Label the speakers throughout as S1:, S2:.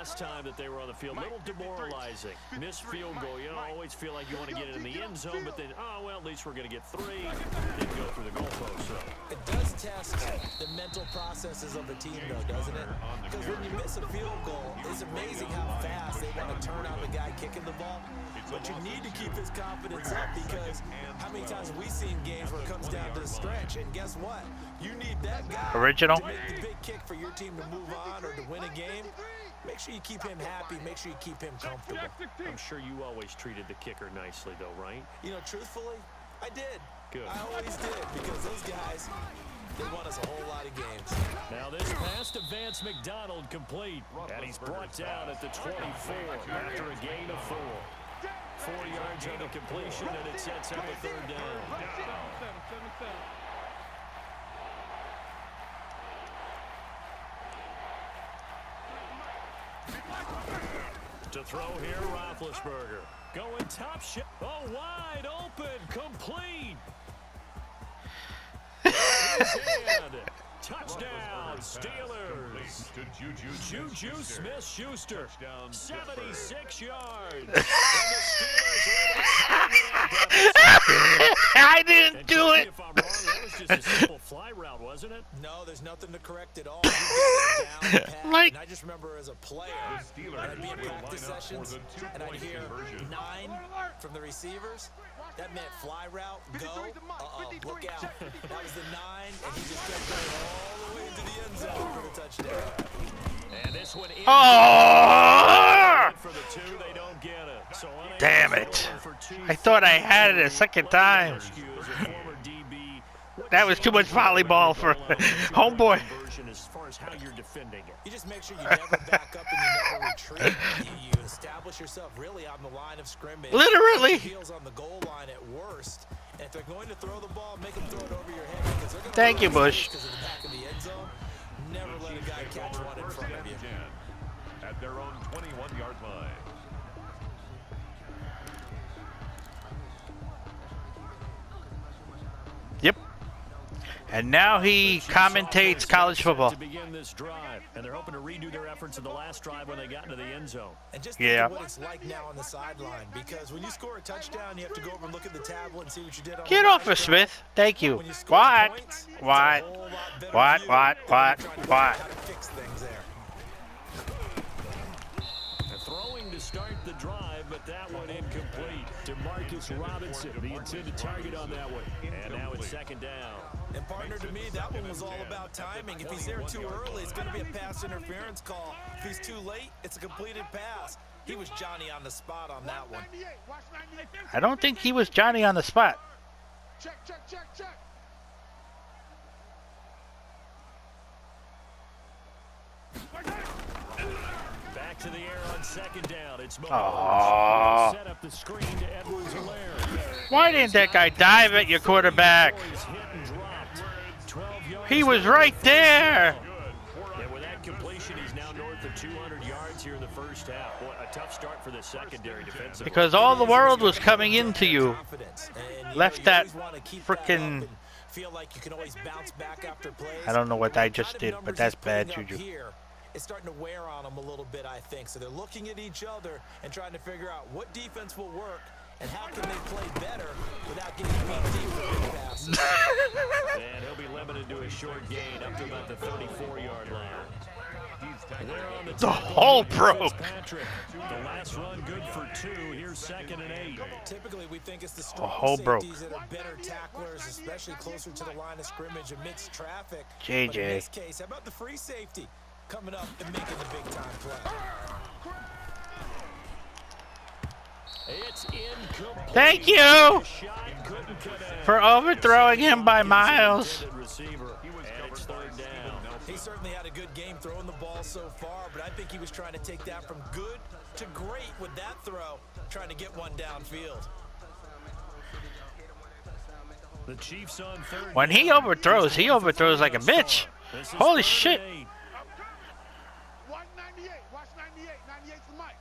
S1: last time that they were on the field. A little demoralizing. Missed field goal. You don't always feel like you want to get it in the end zone, but then, oh, well, at least we're going to get 3. Didn't go through the goalpost, so.
S2: It does test the mental processes of a team, though, doesn't it? Because when you miss a field goal, it's amazing how fast they want to turn on the guy kicking the ball. But you need to keep his confidence up, because how many times have we seen games where it comes down to the stretch, and guess what? You need that guy
S3: Original.
S2: to make the big kick for your team to move on or to win a game. Make sure you keep him happy. Make sure you keep him comfortable.
S1: I'm sure you always treated the kicker nicely, though, right?
S2: You know, truthfully, I did.
S1: Good.
S2: I always did, because those guys, they won us a whole lot of games.
S1: Now this pass to Vance McDonald complete, and he's brought down at the 24 after a gain of 4. 4 yards on the completion, and it sets up a 3rd down. To throw here, Roethlisberger. Going top shot. Oh, wide open. Complete. Touchdown, Steelers. Juju Smith-Schuster, 76 yards.
S3: I didn't do it.
S1: If I'm wrong, that was just a simple fly route, wasn't it?
S2: No, there's nothing to correct at all. You get it down pat.
S3: Like-
S2: And I just remember as a player, I'd be in practice sessions, and I'd hear 9 from the receivers. That meant fly route, go, uh-oh, look out. That was the 9, and he just kept going all the way into the end zone for the touchdown.
S1: And this one in
S3: Oh!
S1: for the 2, they don't get it. So
S3: Damn it. I thought I had it a second time. That was too much volleyball for homeboy.
S1: As far as how you're defending it.
S2: You just make sure you never back up and you never retreat. You establish yourself really on the line of scrimmage.
S3: Literally.
S2: Heels on the goal line at worst. And if they're going to throw the ball, make them throw it over your head, because they're going to
S3: Thank you, Bush.
S2: Because of the back of the end zone. Never let a guy catch one in front of you.
S4: At their own 21-yard line.
S3: Yep. And now he commentates college football.
S1: To begin this drive, and they're hoping to redo their efforts in the last drive when they got into the end zone.
S2: And just think of what it's like now on the sideline, because when you score a touchdown, you have to go over and look at the tablet and see what you did on
S3: Get
S2: the
S3: off
S2: last
S3: of Smith.
S2: drive.
S3: Thank you.
S2: When you score
S3: What?
S2: points, it's a
S3: What?
S2: whole lot better
S3: What?
S2: view
S3: What?
S2: than trying to figure out
S3: What?
S2: how to fix things there.
S1: They're throwing to start the drive, but that one incomplete. To Marcus Robinson, the intended target on that one. And now it's 2nd down.
S2: And partner, to me, that one was all about timing. If he's there too early, it's going to be a pass interference call. If he's too late, it's a completed pass. He was Johnny on the spot on that one.
S3: I don't think he was Johnny on the spot.
S5: Check.
S1: Back to the air on 2nd down. It's
S3: Aww.
S1: set up the screen to Edwards-Helaire.
S3: Why didn't that guy dive at your quarterback? He was right there.
S1: And with that completion, he's now north of 200 yards here in the first half. Boy, a tough start for the secondary defensive.
S3: Because all the world was coming into you. Left that frickin'...
S2: Feel like you can always bounce back after plays.
S3: I don't know what I just did, but that's bad juju.
S2: It's starting to wear on them a little bit, I think. So they're looking at each other and trying to figure out what defense will work and how can they play better without getting beat deep for big passes.
S1: And he'll be limited to a short gain up to about the 34-yard line.
S3: The hole broke.
S1: The last run good for 2. Here's 2nd and 8.
S2: Typically, we think it's the strong
S3: hole broke.
S2: safeties that are better tacklers, especially closer to the line of scrimmage amidst traffic.
S3: JJ.
S2: But in this case, how about the free safety coming up and making the big-time play?
S1: It's incomplete.
S3: Thank you for overthrowing him by miles.
S1: And it's 3rd down.
S2: He certainly had a good game throwing the ball so far, but I think he was trying to take that from good to great with that throw, trying to get one downfield.
S1: The Chiefs on 3rd.
S3: When he overthrows like a bitch. Holy shit.
S5: 198. Watch 98. 98's the mic.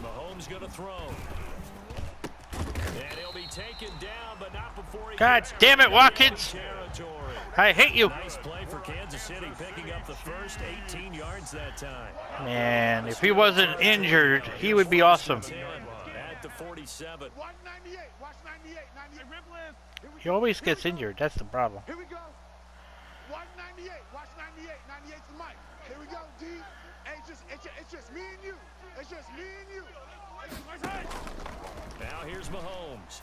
S1: Mahomes going to throw. And he'll be taken down, but not before he
S3: God
S1: gets
S3: damn it,
S1: into
S3: Watkins!
S1: territory.
S3: I hate you.
S1: Nice play for Kansas City, picking up the first 18 yards that time.
S3: Man, if he wasn't injured, he would be awesome.
S1: 10 at the 47.
S5: Watch 98. Watch 98. 98. Rip lift. Here we
S3: He
S5: go.
S3: always
S5: Here
S3: gets
S5: we go.
S3: injured. That's the problem.
S5: Here we go. Watch 98. Watch 98. 98's the mic. Here we go, D. Hey, it's just me and you. It's just me and you.
S1: Now here's Mahomes.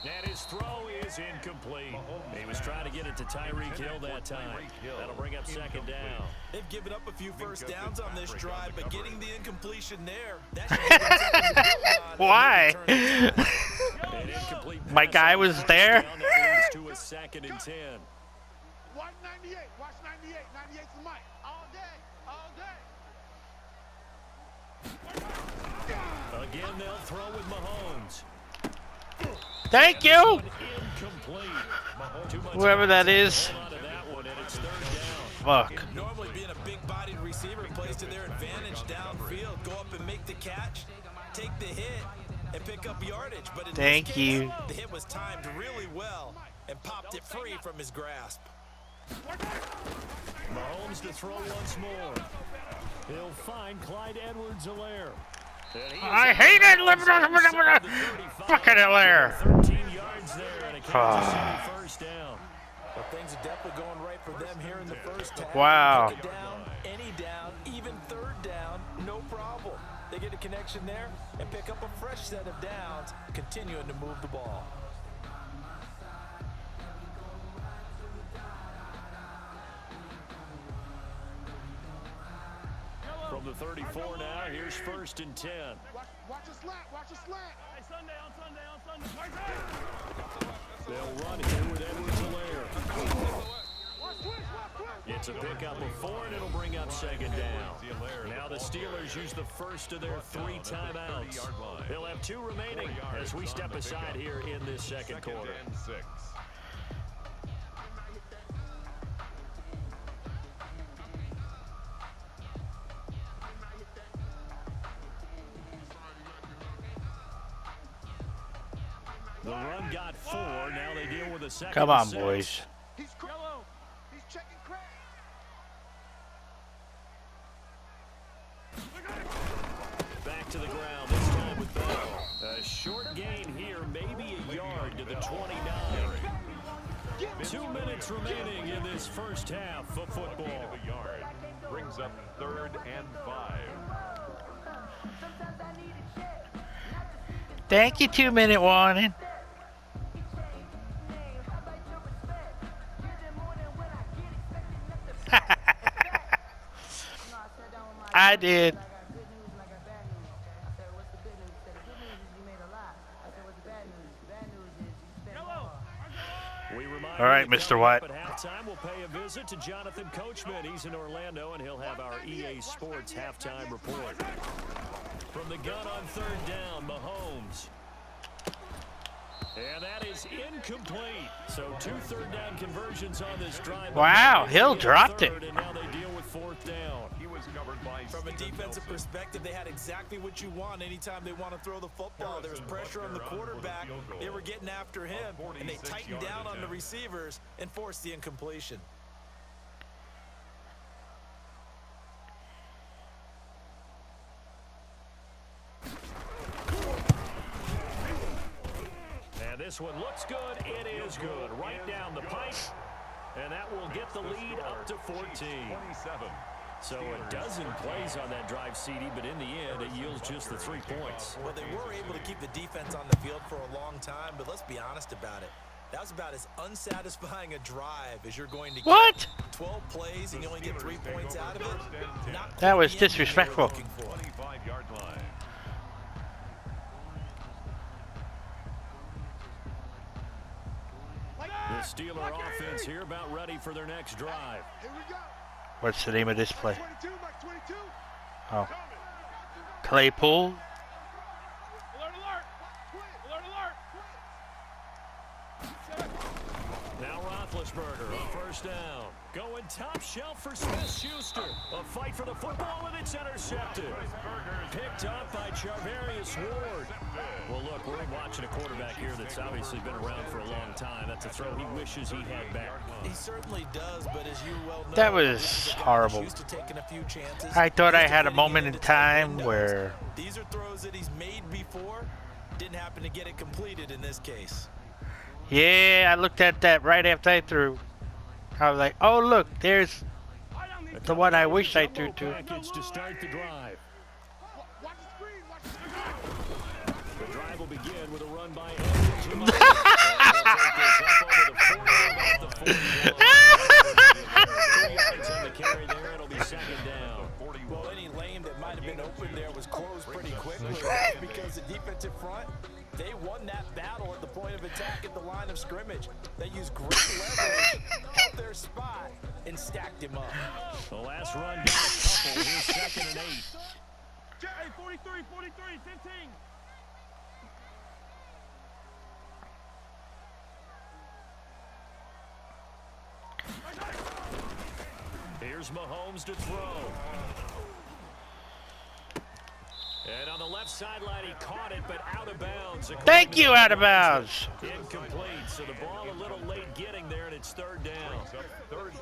S1: And his throw is incomplete. He was trying to get it to Tyreek Hill that time. That'll bring up second down.
S2: They've given up a few first downs on this drive, but getting the incompletion there, that should give them something to build on.
S3: Why?
S1: An incomplete
S3: My
S1: pass
S3: guy
S1: on
S3: was
S1: first
S3: there.
S1: down. That leads to a second and 10.
S5: Watch 98. Watch 98. 98's the mic. All day. All day.
S1: Again, they'll throw with Mahomes.
S3: Thank you.
S1: Incomplete. Too much
S3: Whoever that is.
S1: hold on to that one, and it's third down.
S3: Fuck.
S2: Normally being a big-bodied receiver plays to their advantage downfield. Go up and make the catch, take the hit, and pick up yardage. But in
S3: Thank
S2: this case,
S3: you.
S2: the hit was timed really well and popped it free from his grasp.
S1: Mahomes to throw once more. He'll find Clyde Edwards-Helaire.
S3: I hate it. Fucking Hilaire.
S1: 13 yards there and a Kansas City first down.
S2: Well, things are definitely going right for them here in the first half.
S3: Wow.
S2: Take a down, any down, even third down, no problem. They get a connection there and pick up a fresh set of downs, continuing to move the ball.
S1: From the 34 now, here's first and 10.
S5: Watch a slant. Watch a slant. Hey, Sunday.
S1: They'll run here with Edwards-Helaire.
S5: Watch twitch. Watch twitch.
S1: It's a pickup of 4, and it'll bring up second down. Now the Steelers use the first of their 3 timeouts. They'll have 2 remaining as we step aside here in this second quarter.
S4: And 6.
S1: The run got 4. Now they deal with a second.
S3: Come on,
S1: 6.
S3: boys.
S5: He's yellow. He's checking crack.
S1: Back to the ground, this time with Bell. A short gain here, maybe a yard to the 29. 2 minutes remaining in this first half of football.
S4: A yard. Brings up 3rd and 5.
S3: Thank you, 2-minute warning. I did. All right, Mr. White.
S1: At halftime, we'll pay a visit to Jonathan Coachman. He's in Orlando, and he'll have our EA Sports halftime report. From the gun on 3rd down, Mahomes. And that is incomplete. So 2 third-down conversions on this drive.
S3: Wow, Hill dropped it.
S1: And now they deal with 4th down.
S4: He was covered by
S2: From a defensive perspective, they had exactly what you want anytime they want to throw the football. There was pressure on the quarterback. They were getting after him, and they tightened down on the receivers and forced the incompletion.
S1: And this one looks good. It is good. Right down the pipe. And that will get the lead up to 14.
S4: 27.
S1: So a dozen plays on that drive, CD, but in the end, it yields just the 3 points.
S2: Well, they were able to keep the defense on the field for a long time, but let's be honest about it. That was about as unsatisfying a drive as you're going to get.
S3: What?
S2: 12 plays and you only get 3 points out of it? Not
S3: That was
S2: quite the ending they were
S3: disrespectful.
S2: looking for.
S4: 25-yard line.
S1: The Steeler offense here about ready for their next drive.
S5: Here we go.
S3: What's the name of this play?
S5: 22. Mike 22.
S3: Oh. Claypool.
S5: Alert, alert. Alert, alert.
S1: Now Roethlisberger on 1st down. Going top shelf for Smith-Schuster. A fight for the football, and it's intercepted. Picked up by Charvarius Ward. Well, look, we're watching a quarterback here that's obviously been around for a long time. That's a throw he wishes he had back.
S2: He certainly does, but as you well know,
S3: That was horrible. I thought I had a moment in time where...
S2: These are throws that he's made before. Didn't happen to get it completed in this case.
S3: Yeah, I looked at that right after I threw. I was like, oh, look, there's the one I wish I threw to.
S1: Package to start the drive.
S5: Watch the screen. Watch the screen.
S1: The drive will begin with a run by Edwards. And he'll take this up over the 40, about the 41. 2 yards on the carry there. It'll be second down.
S2: Well, any lane that might have been open there was closed pretty quickly because the defensive front, they won that battle at the point of attack at the line of scrimmage. They used great leverage, held their spot, and stacked him up.
S1: The last run got a couple. Here's second and 8.
S5: Hey, 43, 15.
S1: Here's Mahomes to throw. And on the left sideline, he caught it, but out of bounds.
S3: Thank you, out of bounds.
S1: Incomplete, so the ball a little late getting there, and it's third down.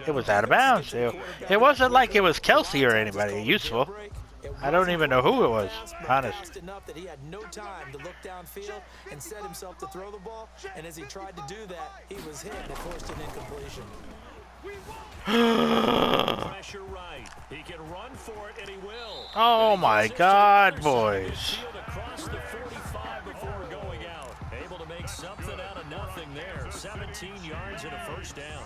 S3: It was out of bounds. It wasn't like it was Kelsey or anybody useful. I don't even know who it was, honest.
S2: Enough that he had no time to look downfield and set himself to throw the ball, and as he tried to do that, he was hit and forced an incompletion.
S1: Pressure right. He can run for it, and he will.
S3: Oh my God, boys.
S1: Across the 45 before going out. Able to make something out of nothing there. 17 yards and a first down.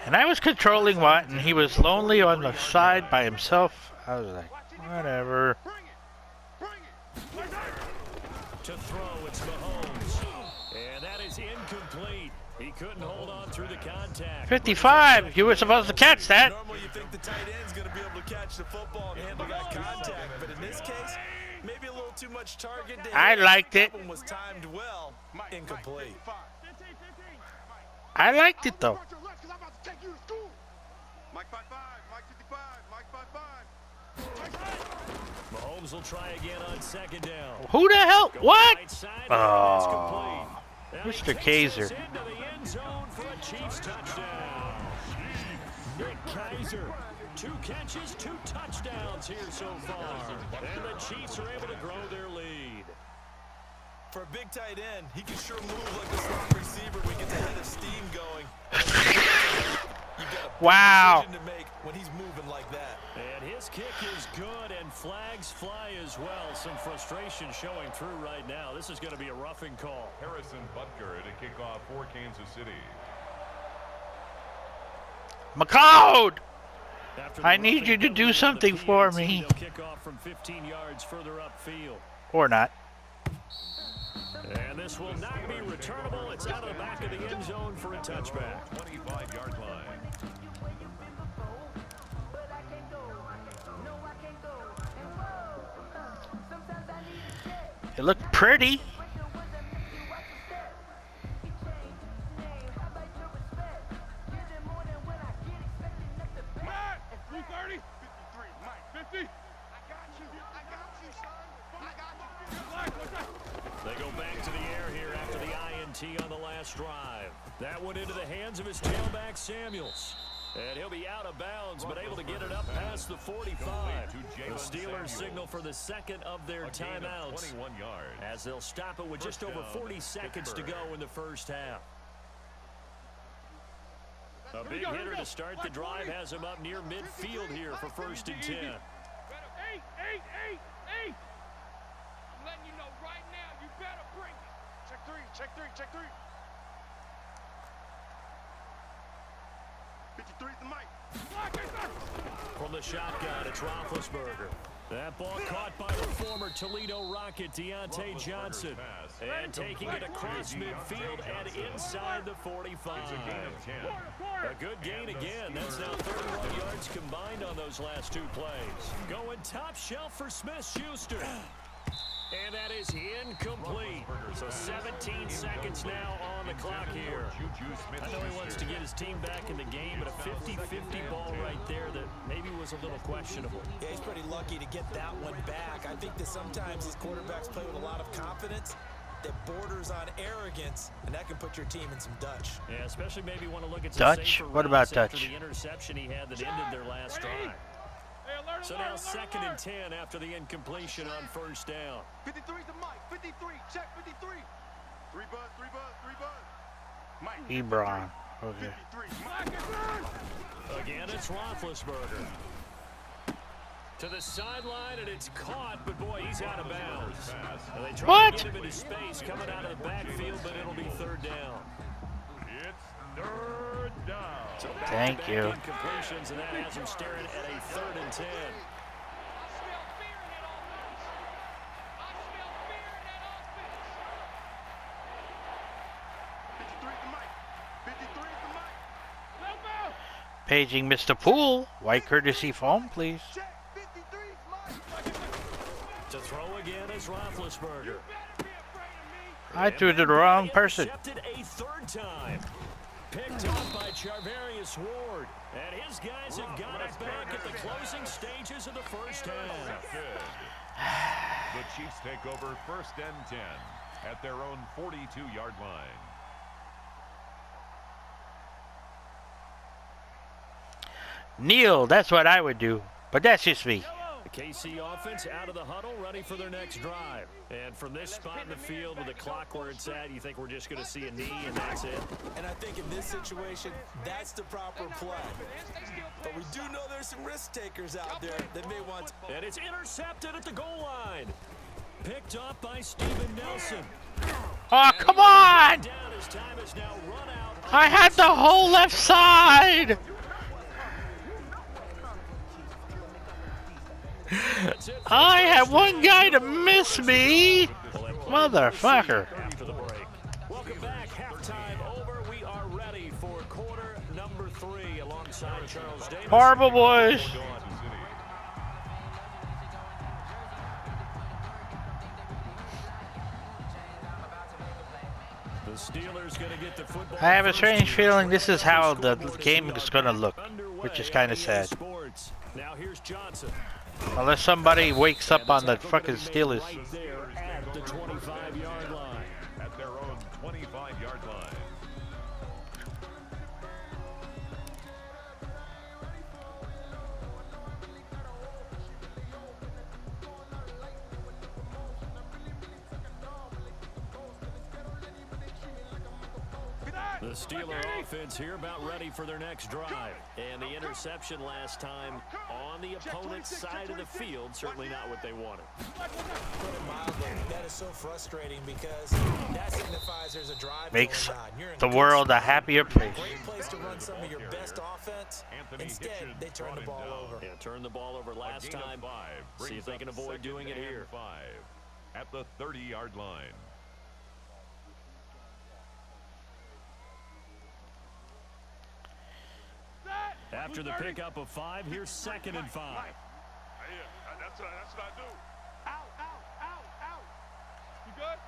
S3: And I was controlling Watt, and he was lonely on the side by himself. I was like, whatever.
S1: To throw, it's Mahomes. And that is incomplete. He couldn't hold on through the contact.
S3: 55. You were supposed to catch that.
S2: Normally you think the tight end's going to be able to catch the football and handle that contact, but in this case, maybe a little too much target.
S3: I liked it.
S2: That one was timed well, incomplete.
S3: I liked it though.
S5: Mike 5-5, Mike 55, Mike 5-5.
S1: Mahomes will try again on second down.
S3: Who the hell? What?
S1: Right side,
S3: Oh,
S1: and it's
S3: Mr.
S1: complete.
S3: Kaiser.
S1: Into the end zone for a Chiefs touchdown. Nick Kaiser, 2 catches, 2 touchdowns here so far. And the Chiefs are able to grow their lead.
S2: For a big tight end, he can sure move like a slot receiver when he gets a head of steam going. You've got a
S3: Wow.
S2: decision to make when he's moving like that.
S1: And his kick is good, and flags fly as well. Some frustration showing through right now. This is going to be a roughing call.
S4: Harrison Butker to kick off for Kansas City.
S3: McLeod!
S1: After the
S3: I need
S1: roughing
S3: you to
S1: penalty
S3: do
S1: on
S3: something
S1: the
S3: for
S1: PAT,
S3: me.
S1: They'll kick off from 15 yards further upfield.
S3: Or not.
S1: And this will not be returnable. It's out of the back of the end zone for a touchback.
S4: 25-yard line.
S3: It looked pretty.
S5: Matt, 330, 53, Mike 50. I got you, son. I got you.
S1: They go back to the air here after the INT on the last drive. That went into the hands of his tailback, Samuels. And he'll be out of bounds, but able to get it up past the 45. The Steelers signal for the second of their timeouts, as they'll stop it with just over 40 seconds to go in the first half. A big hitter to start the drive has him up near midfield here for 1st and 10.
S5: 8. I'm letting you know right now, you better bring it. Check three. 53 is the mic.
S1: From the shotgun, it's Roethlisberger. That ball caught by the former Toledo Rocket, Deontay Johnson. And taking it across midfield and inside the 45. A good gain again. That's now 31 yards combined on those last 2 plays. Going top shelf for Smith-Schuster. And that is incomplete. So 17 seconds now on the clock here. I know he wants to get his team back in the game, but a 50-50 ball right there that maybe was a little questionable.
S2: Yeah, he's pretty lucky to get that one back. I think that sometimes these quarterbacks play with a lot of confidence that borders on arrogance, and that can put your team in some Dutch.
S1: Yeah, especially maybe want to look at some
S3: Dutch?
S1: safer
S3: What about
S1: routes after
S3: Dutch?
S1: the interception he had that ended their last drive. So now 2nd and 10 after the incompletion on first down.
S5: 53 to Mike. 53. Check 53. 3 bud. 3 bud. 3 bud. Mike.
S3: Ebron. Okay.
S5: 53.
S1: Again, it's Roethlisberger. To the sideline, and it's caught, but boy, he's out of bounds. And they try
S3: What?
S1: to get him into space coming out of the backfield, but it'll be 3rd down.
S4: It's 3rd down.
S1: So
S3: Thank
S1: back-to-back
S3: you.
S1: incompletions, and that has him staring at a 3rd and 10.
S3: Paging Mr. Poole. White courtesy phone, please.
S1: To throw again is Roethlisberger.
S3: I threw to the wrong person.
S1: Intercepted a 3rd time. Picked up by Charvarius Ward. And his guys have got it back at the closing stages of the first half.
S4: The Chiefs take over 1st and 10 at their own 42-yard line.
S3: Kneel, that's what I would do. But that's just me.
S1: The KC offense out of the huddle, ready for their next drive. And from this spot in the field with the clock where it's at, you think we're just going to see a knee and that's it?
S2: And I think in this situation, that's the proper play. But we do know there's some risk takers out there that may want.
S1: And it's intercepted at the goal line. Picked up by Steven Nelson.
S3: Oh, come on!
S1: Down, his time is now run out.
S3: I had the whole left side! I had one guy to miss me! Motherfucker.
S1: After the break. Welcome back. Halftime over. We are ready for quarter number 3 alongside Charles Davis.
S3: Horrible boys.
S1: The Steelers going to get the football.
S3: I have a strange
S1: first.
S3: feeling this is how the game is gonna look, which is kind of sad.
S1: Sports. Now here's Johnson.
S3: Unless somebody wakes up on the fucking Steelers.
S1: Right there at the 25-yard line.
S4: At their own 25-yard line.
S1: The Steeler offense here about ready for their next drive. And the interception last time on the opponent's side of the field, certainly not what they wanted.
S2: Put it mildly, that is so frustrating because that signifies there's a drive
S3: Makes
S2: going on. You're in
S3: the
S2: good
S3: world a
S2: spot.
S3: happier place.
S2: Great place to run some of your best offense. Instead, they turn the ball over.
S1: Yeah, turned the ball over last time. See if they can avoid doing it here.
S4: 5 at the 30-yard line.
S1: After the pickup of 5, here's 2nd and 5.
S5: That's what I do. Out. You good?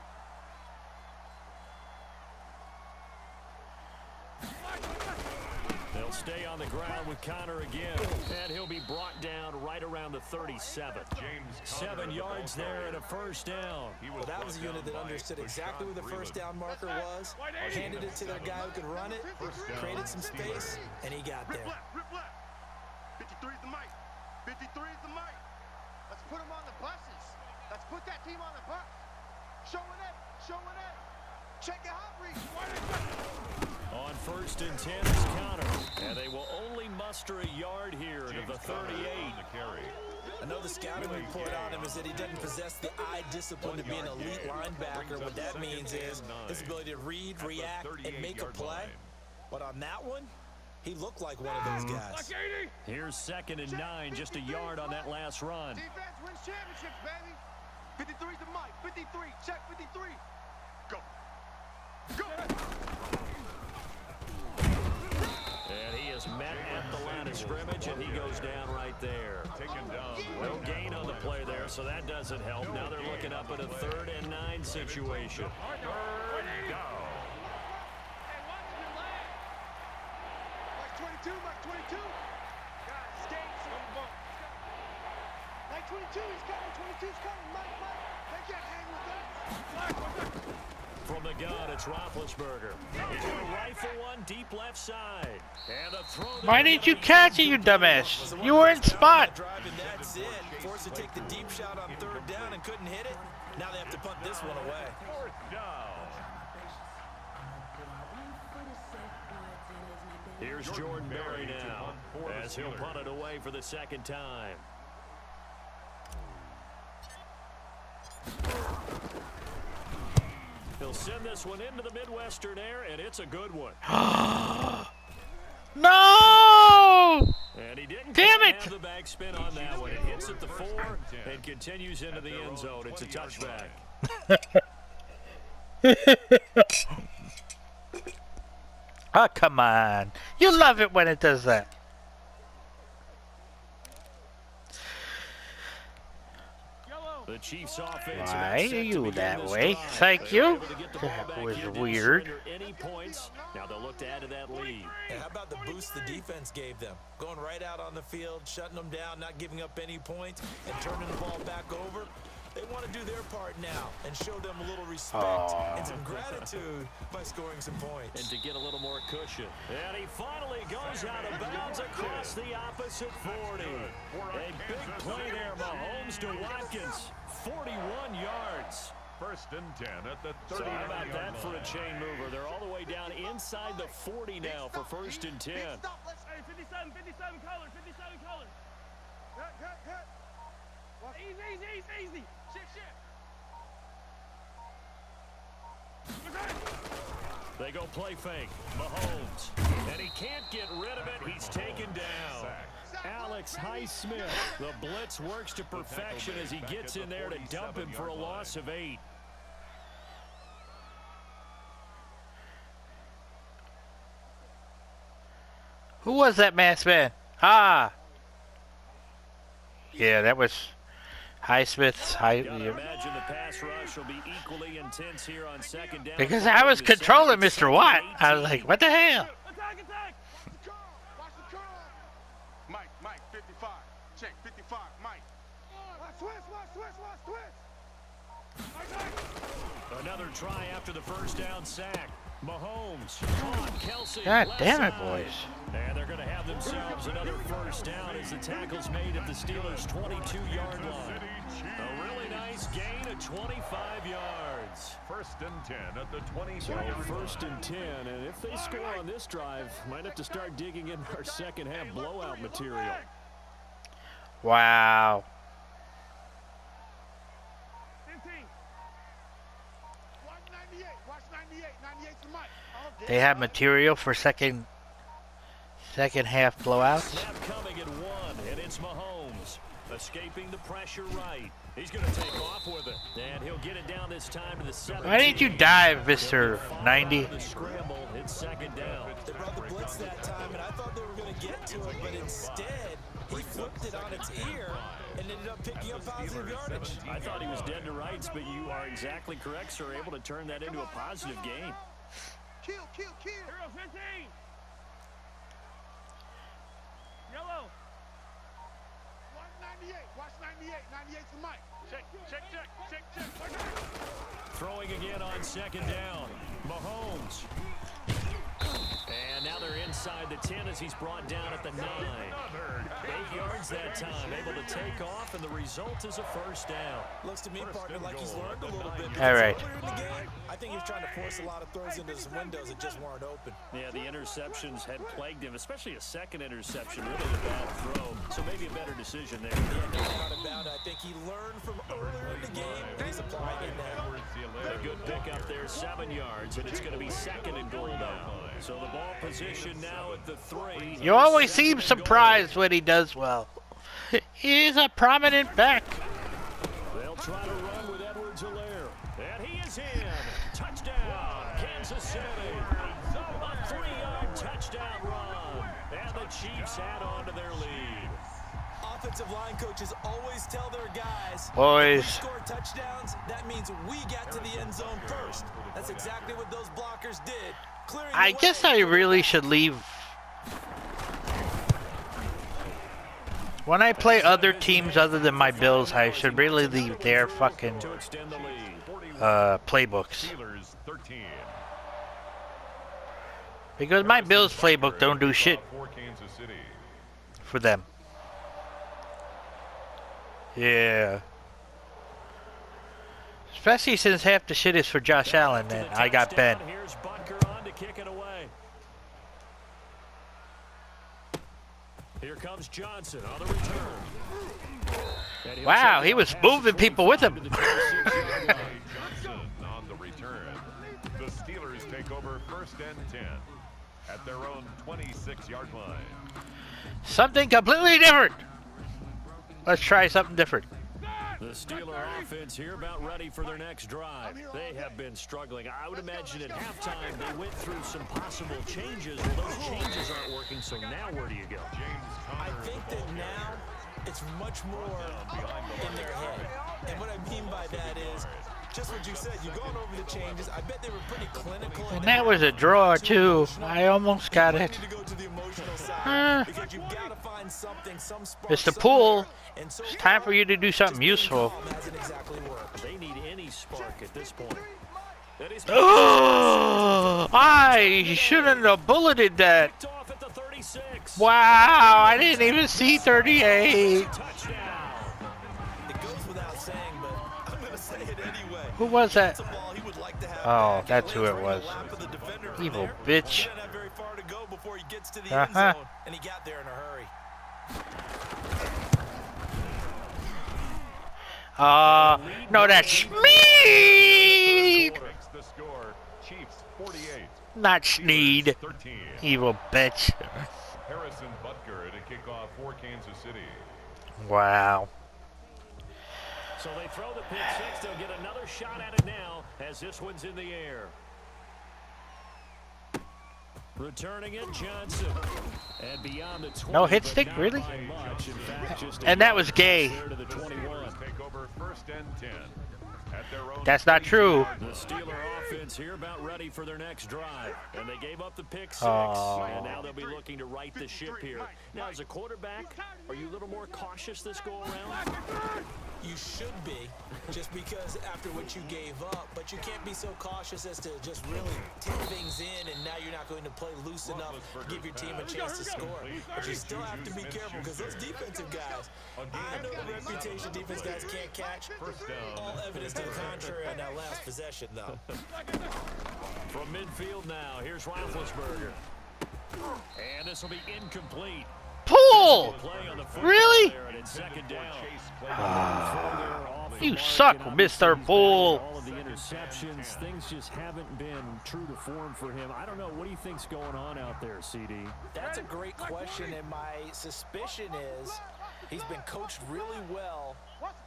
S1: They'll stay on the ground with Connor again, and he'll be brought down right around the 37. 7 yards there and a first down.
S2: Well, that was a unit that understood exactly where the first down marker was, handed it to their guy who could run it, created some space, and he got there.
S5: Rip left. 53 is the mic. 53 is the mic. Let's put them on the buses. Let's put that team on the bus. Showing it. Check it out, Reese.
S1: On 1st and 10 is Connor, and they will only muster a yard here to the 38.
S2: I know the scouting report on him is that he doesn't possess the eye discipline to be an elite linebacker. What that means is his ability to read, react, and make a play. But on that one, he looked like one of those guys.
S1: Here's 2nd and 9, just a yard on that last run.
S5: Defense wins championships, baby. 53 is the mic. 53. Check 53. Go.
S1: And he is met at the line of scrimmage, and he goes down right there.
S4: Taken down.
S1: No gain on the play there, so that doesn't help. Now they're looking up at a 3rd and 9 situation.
S4: Third down.
S5: Mike 22, Mike 22. Skates. Mike 22, he's coming. 22's coming. Mike. They can't hang with that.
S1: From the gun, it's Roethlisberger. He's going to rifle one deep left side. And a throw.
S3: Why didn't you catch it, you dumbass? You were in spot.
S2: Drive, and that's it. Forced to take the deep shot on 3rd down and couldn't hit it. Now they have to punt this one away.
S4: 4th down.
S1: Here's Jordan Berry now, as he'll punt it away for the 2nd time. He'll send this one into the Midwestern air, and it's a good one.
S3: No!
S1: And he didn't
S3: Damn it!
S1: have the backspin on that one. It hits at the 4 and continues into the end zone. It's a touchback.
S3: Oh, come on. You love it when it does that.
S1: The Chiefs offense.
S3: Why are you that way? Thank you. That was weird.
S1: Any points. Now they'll look to add to that lead.
S2: And how about the boost the defense gave them? Going right out on the field, shutting them down, not giving up any points, and turning the ball back over. They want to do their part now and show them a little respect and some gratitude by scoring some points.
S1: And to get a little more cushion. And he finally goes out of bounds across the opposite 40. A big play there, Mahomes to Watkins. 41 yards.
S4: 1st and 10 at the 30.
S1: So how about that for a chain mover? They're all the way down inside the 40 now for 1st and 10.
S5: Hey, 57 color. Hit. Easy. Shit.
S1: They go play fake. Mahomes. And he can't get rid of it. He's taken down. Alex Highsmith. The blitz works to perfection as he gets in there to dump him for a loss of 8.
S3: Who was that masked man? Ah. Yeah, that was Highsmith's high.
S1: Gotta imagine the pass rush will be equally intense here on 2nd down.
S3: Because I was controlling Mr. Watt. I was like, what the hell?
S5: Attack. Watch the curl. Mike, 55. Check, 55, Mike. Watch twist.
S1: Another try after the 1st down sack. Mahomes on Kelsey.
S3: God damn it,
S1: left
S3: boys.
S1: side. And they're going to have themselves another 1st down as the tackle's made at the Steelers' 22-yard line. A really nice gain of 25 yards.
S4: 1st and 10 at the 20.
S1: So 1st and 10, and if they score on this drive, might have to start digging in our 2nd half blowout material.
S3: Wow.
S5: 15. Watch 98. 98's the Mike.
S3: They have material for second half blowouts.
S1: Snap coming at 1, and it's Mahomes. Escaping the pressure right. He's going to take off with it. And he'll get it down this time to the 7.
S3: Why didn't you dive, Mr. 90?
S1: The scramble, it's 2nd down.
S2: They brought the blitz that time, and I thought they were going to get to it, but instead, he flipped it on its ear and ended up picking up positive yardage.
S1: I thought he was dead to rights, but you are exactly correct, sir. Able to turn that into a positive gain.
S5: Kill. Hero 15. Yellow. Watch 98. 98's the Mike. Check.
S1: Throwing again on 2nd down. Mahomes. And now they're inside the 10 as he's brought down at the 9. 8 yards that time, able to take off, and the result is a 1st down.
S2: Looks to me, partner, like he's learned a little bit.
S3: All right.
S2: Earlier in the game, I think he's trying to force a lot of throws into some windows that just weren't open.
S1: Yeah, the interceptions had plagued him, especially a 2nd interception, really a bad throw. So maybe a better decision there.
S2: Yeah, no doubt about it. I think he learned from earlier in the game, and he's applying it now.
S1: A good pick up there, 7 yards, and it's going to be 2nd and goal now. So the ball position now at the 3.
S3: You always seem surprised when he does well. He's a prominent back.
S1: They'll try to run with Edwards-Helaire. And he is in. Touchdown, Kansas City. A 3-yard touchdown run. And the Chiefs add on to their lead.
S2: offensive line coaches always tell their guys,
S3: boys.
S2: if we score touchdowns, that means we got to the end zone first. That's exactly what those blockers did.
S3: I guess I really should leave. When I play other teams other than my Bills, I should really leave their fucking playbooks. Because my Bills playbook don't do shit for them. Yeah. Especially since half the shit is for Josh Allen, and I got Ben.
S1: Here comes Johnson on the return.
S3: Wow, he was moving people with him.
S4: Johnson on the return. The Steelers take over 1st and 10 at their own 26-yard line.
S3: Something completely different. Let's try something different.
S1: The Steeler offense here about ready for their next drive. They have been struggling. I would imagine at halftime they went through some possible changes. Well, those changes aren't working, so now where do you go?
S2: I think that now it's much more in their head. And what I mean by that is just what you said. You've gone over the changes. I bet they were pretty clinical.
S3: And that was a draw, too. I almost got it. Mr. Poole, it's time for you to do something useful.
S1: They need any spark at this point.
S3: Oh, I shouldn't have bulleted that. Wow, I didn't even see 38.
S2: It goes without saying, but I'm going to say it anyway.
S3: Who was that? Oh, that's who it was. Evil bitch. Uh-huh.
S2: And he got there in a hurry.
S3: No, that's Sneed!
S4: The score, Chiefs 48.
S3: Not Sneed. Evil bitch.
S4: Harrison Butker to kick off for Kansas City.
S3: Wow.
S1: So they throw the pick six. They'll get another shot at it now as this one's in the air. Returning it, Johnson. And beyond the 20,
S3: no hit stick, really?
S1: Fact,
S3: and that was gay.
S4: Take over 1st and 10 at their own.
S3: That's not true.
S1: The Steeler offense here about ready for their next drive. And they gave up the pick six.
S3: Oh.
S1: And now they'll be looking to right the ship here. Now, as a quarterback, are you a little more cautious this go around?
S2: You should be, just because after what you gave up, but you can't be so cautious as to just really take things in, and now you're not going to play loose enough to give your team a chance to score. But you still have to be careful, because those defensive guys, I know the reputation defense guys can't catch. All evidence to the contrary on that last possession, though.
S1: From midfield now, here's Roethlisberger. And this will be incomplete.
S3: Poole! Really? You suck, Mr. Poole.
S1: All of the interceptions, things just haven't been true to form for him. I don't know. What do you think's going on out there, CD?
S2: That's a great question, and my suspicion is he's been coached really well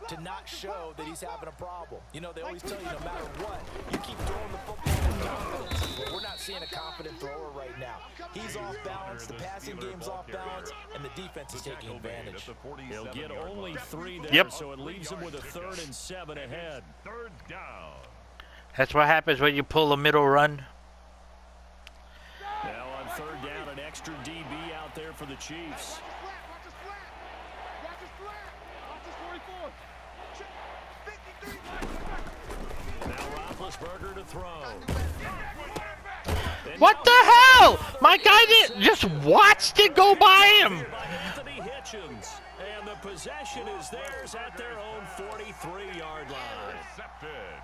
S2: to not show that he's having a problem. You know, they always tell you no matter what, you keep throwing the football with confidence. But we're not seeing a confident thrower right now. He's off balance, the passing game's off balance, and the defense is taking advantage.
S1: He'll get only 3 there, so it leaves him with a 3rd and 7 ahead.
S4: 3rd down.
S3: That's what happens when you pull a middle run.
S1: Now on 3rd down, an extra DB out there for the Chiefs. Now Roethlisberger to throw.
S3: What the hell? My guy just watched it go by him.
S1: And the possession is theirs at their own 43-yard line.
S4: Intercepted.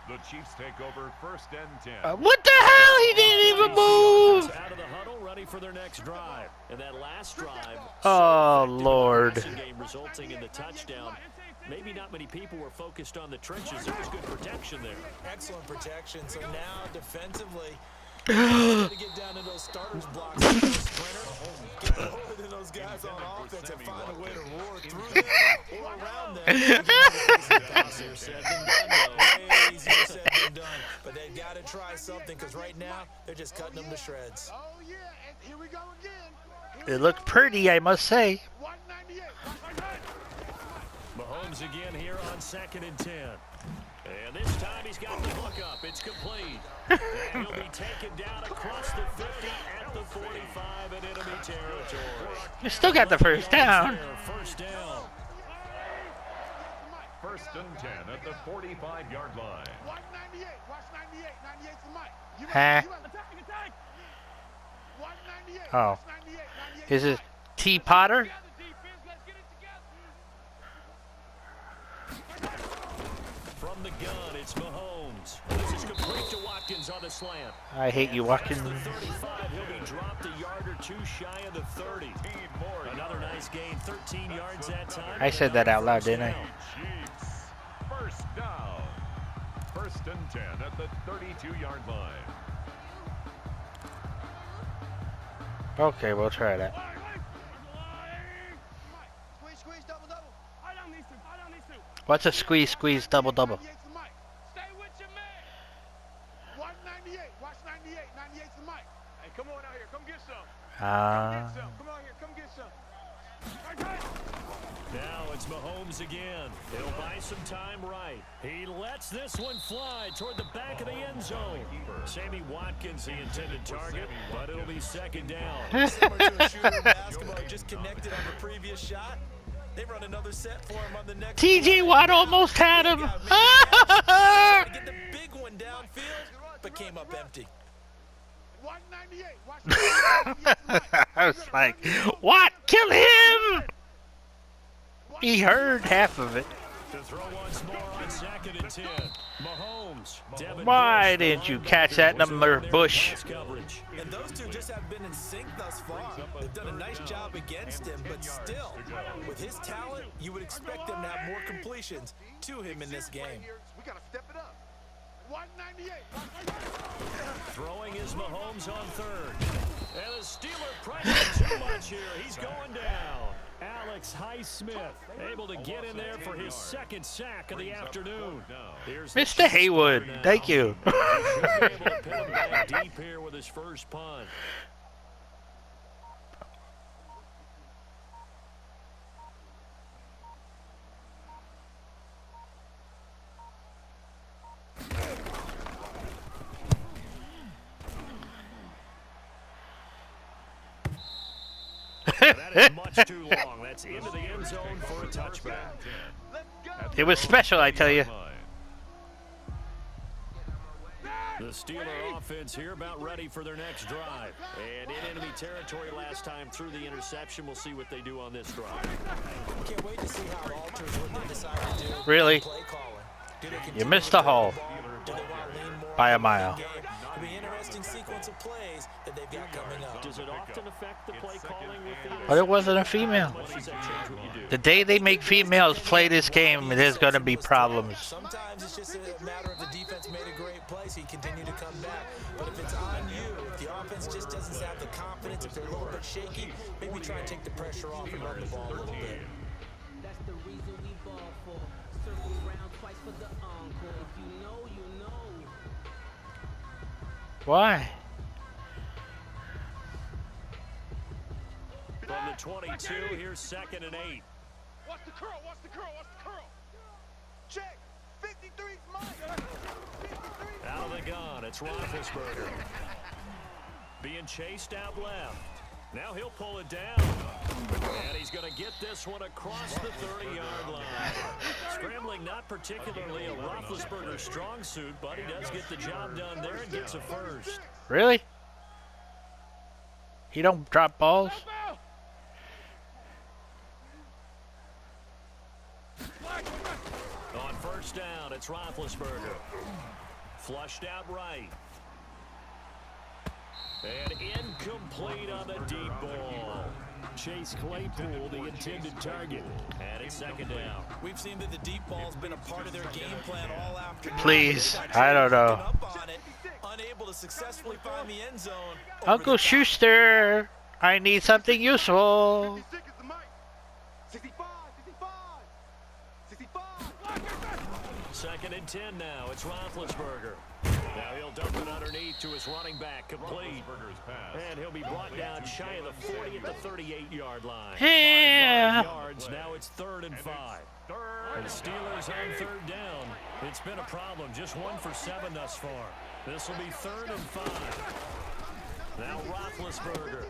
S4: The Chiefs take over 1st and 10.
S3: What the hell? He didn't even move.
S1: Out of the huddle, ready for their next drive. And that last drive,
S3: oh Lord.
S1: game resulting in the touchdown. Maybe not many people were focused on the trenches. There was good protection there.
S2: Excellent protection. So now defensively, to get down to those starters blocks, sprinter, get over to those guys on offense and find a way to roar through them or around them. Easier said than done. But they've got to try something, because right now they're just cutting them to shreds.
S5: Oh yeah, and here we go again.
S3: It looked pretty, I must say.
S5: 198.
S1: again here on 2nd and 10. And this time he's got the hook up. It's complete. And he'll be taken down across the 50 at the 45 in enemy territory.
S3: You still got the first down.
S1: First down.
S4: 1st and 10 at the 45-yard line.
S5: Watch 98. Watch 98. 98's the mic. You
S3: Huh?
S5: attack. Watch 98.
S3: Oh.
S5: Watch 98. 98's
S3: Is
S5: the
S3: it
S5: mic.
S3: T. Potter?
S1: From the gun, it's Mahomes. This is complete to Watkins on the slant.
S3: I hate you, Watkins.
S1: The 35, he'll be dropped a yard or two shy of the 30. Another nice gain, 13 yards that time.
S3: I said that out loud, didn't I?
S4: Chiefs. First down. 1st and 10 at the 32-yard line.
S3: Okay, we'll try that.
S5: Squeeze, squeeze, double, double.
S6: I don't need to.
S3: What's a squeeze, squeeze, double, double?
S5: 98's the mic.
S6: Stay with your man.
S5: Watch 98. Watch 98. 98's the mic.
S6: Hey, come on out here. Come get some.
S3: Ah.
S6: Come on here. Come get some.
S1: Now it's Mahomes again. He'll buy some time right. He lets this one fly toward the back of the end zone. Sammy Watkins, the intended target, but it'll be 2nd down.
S2: Similar to a shooter in basketball, just connected on the previous shot. They run another set for him on the next.
S3: TJ Watt almost had him.
S2: Tried to get the big one downfield, but came up empty.
S5: Watch 98. Watch 98. 98's the mic.
S3: I was like, what? Kill him! He heard half of it.
S1: To throw once more on 2nd and 10. Mahomes. Devin
S3: Why
S1: Bush,
S3: didn't you
S1: Mahomes
S3: catch that
S1: was
S3: number,
S1: over there
S3: Bush?
S1: in pass coverage.
S2: And those two just have been in sync thus far. They've done a nice job against him, but still, with his talent, you would expect them to have more completions to him in this game.
S5: We got to step it up. Watch 98.
S1: Throwing is Mahomes on 3rd. And the Steeler pressure too much here. He's going down. Alex Highsmith able to get in there for his 2nd sack of the afternoon. Here's the
S3: Mr. Haywood,
S1: now.
S3: thank you.
S1: He should be able to pin him back deep here with his first punt. That is much too long. That's into the end zone for a touchback.
S3: It was special, I tell you.
S1: The Steeler offense here about ready for their next drive. And in enemy territory last time through the interception. We'll see what they do on this drive.
S2: Can't wait to see how it alters what they decide to do.
S3: Really?
S2: Play calling. Do they
S3: You
S2: continue
S3: missed
S2: to
S3: the
S2: throw
S3: hole
S2: ball? Do they want to lean more
S3: by a
S2: on the
S3: mile.
S2: game? It'll be an interesting sequence of plays that they've got coming up.
S1: Does it often affect the play calling with the
S3: But it wasn't a female.
S1: What does that change what you do?
S3: The day they make females play this game, there's going to be problems.
S2: Sometimes it's just a matter of the defense made a great play, so you continue to come back. But if it's on you, if the offense just doesn't have the confidence, if they're a little bit shaky, maybe try and take the pressure off and run the ball a little bit.
S7: That's the reason we ball for. Circle around twice for the encore. If you know, you know.
S3: Why?
S1: From the 22, here's 2nd and 8.
S5: Watch the curl. Watch the curl. Watch the curl. Check. 53's mine. 53's
S1: Out of the gun, it's Roethlisberger. Being chased out left. Now he'll pull it down. And he's going to get this one across the 30-yard line. Scrambling not particularly a Roethlisberger strong suit, but he does get the job done there and gets a first.
S3: Really? He don't drop balls?
S1: On first down, it's Roethlisberger. Flushed out right. And incomplete on the deep ball. Chase Claypool, the intended target. And it's 2nd down.
S2: We've seen that the deep ball's been a part of their game plan all afternoon.
S3: Please, I don't know.
S2: Up on it, unable to successfully find the end zone. over
S3: Uncle
S2: the top.
S3: Schuster, I need something useful.
S5: 56 is the mic. 65. 65. 65.
S1: 2nd and 10 now. It's Roethlisberger. Now he'll dump it underneath to his running back, complete. And he'll be brought down shy of the 40 at the 38-yard line.
S3: Yeah.
S1: 5 yards, now it's 3rd and 5. And the Steelers on 3rd down. It's been a problem. Just 1 for 7 thus far. This will be 3rd and 5. Now Roethlisberger.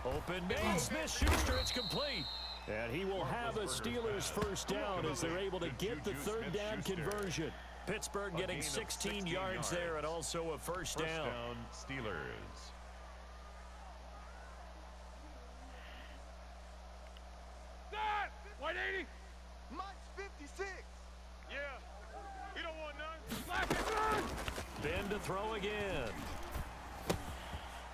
S1: Open man. Smith-Schuster, it's complete. And he will have a Steelers first down as they're able to get the 3rd down conversion. Pittsburgh getting 16 yards there and also a first down.
S4: Steelers.
S6: That! 180!
S5: Mike's 56.
S6: Yeah. He don't want none. Black is on!
S1: Ben to throw again.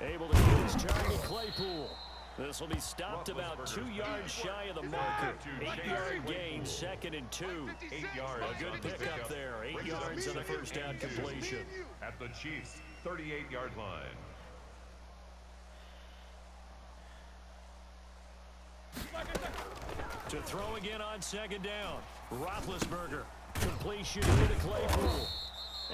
S1: Able to get his turn to Claypool. This will be stopped about 2 yards shy of the marker. 8-yard gain, 2nd and 2.
S4: 8 yards.
S1: A good pickup there. 8 yards on the first down completion.
S4: At the Chiefs' 38-yard line.
S1: To throw again on 2nd down. Roethlisberger. Completion into Claypool.